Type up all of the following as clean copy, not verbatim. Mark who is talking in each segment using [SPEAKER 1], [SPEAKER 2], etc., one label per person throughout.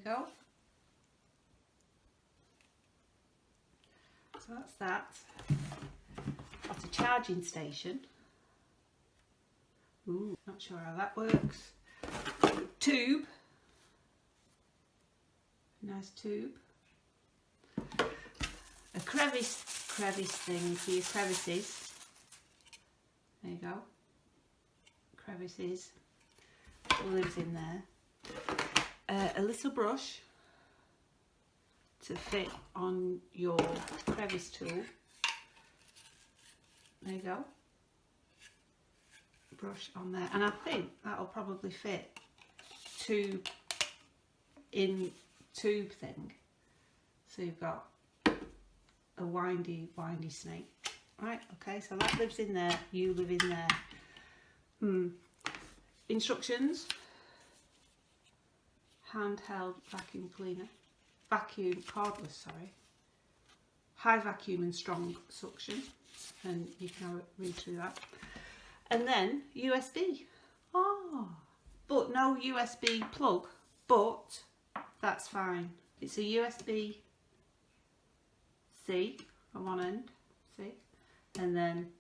[SPEAKER 1] go. So that's that. Got a charging station. Ooh, not sure how that works. Tube. Nice tube. A crevice thing for your crevices. There you go. Crevices. Lives in there. A little brush to fit on your crevice tool. There you go. Brush on there, and I think that'll probably fit tube in tube thing. So you've got a windy snake. Right, okay, so that lives in there, you live in there. Instructions. Handheld vacuum cleaner. Cordless, sorry. High vacuum and strong suction. And you can read through that. And then USB. Oh, but no USB plug, but that's fine. It's a USB-C on one end, see? And then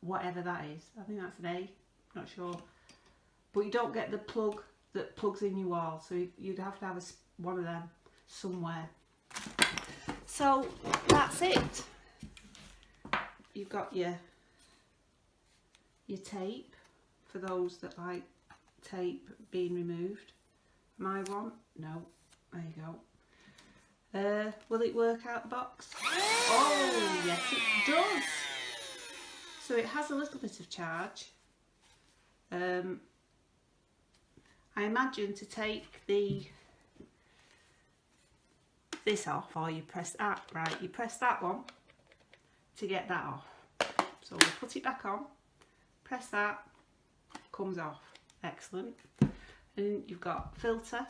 [SPEAKER 1] whatever that is. I think that's an A, not sure. But you don't get the plug that plugs in your wall, so you'd have to have one of them somewhere. So that's it. You've got your tape for those that like tape being removed. My one? No. There you go. Will it work out the box? Oh yes it does. So it has a little bit of charge. I imagine to take this off, or you press that, right, you press that one to get that off. So we'll put it back on, press that, comes off. Excellent. And you've got filter.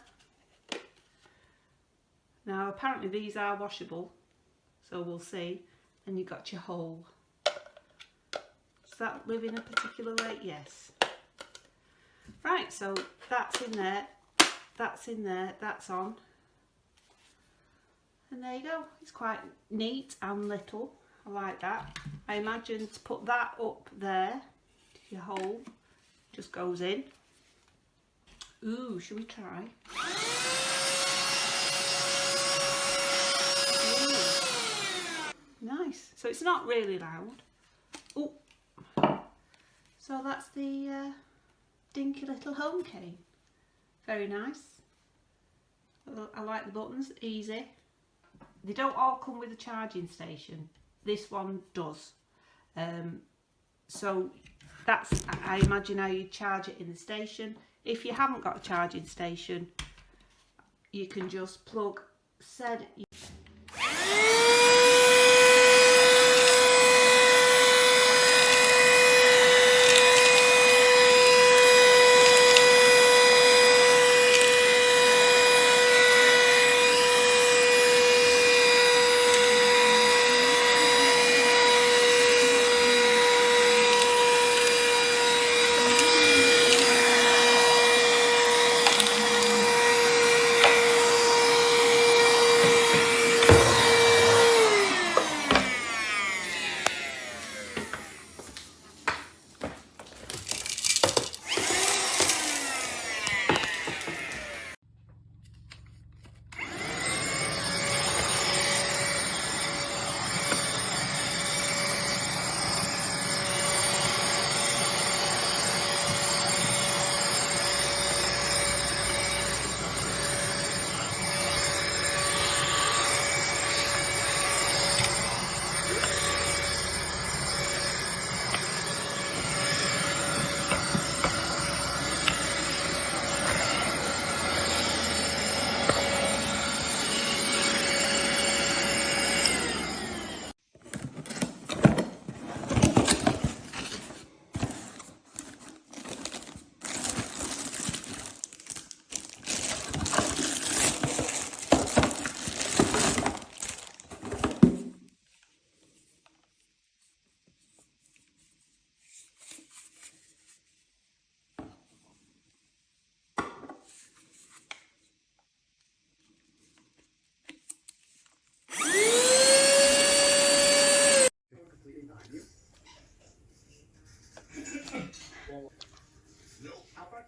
[SPEAKER 1] Now apparently these are washable, so we'll see. And you've got your hole. Does that live in a particular way? Yes. Right, so that's in there, that's in there, that's on. And there you go. It's quite neat and little. I like that. I imagine to put that up there, your hole just goes in. Ooh, should we try? Ooh. Nice. So it's not really loud. Oh. So that's the dinky little HOMEKANE. Very nice. I like the buttons, easy. They don't all come with a charging station. This one does. So that's, I imagine, how you charge it in the station. If you haven't got a charging station, you can just plug said.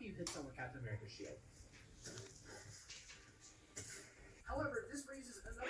[SPEAKER 2] you hit someone Captain America's shield. However, this raises another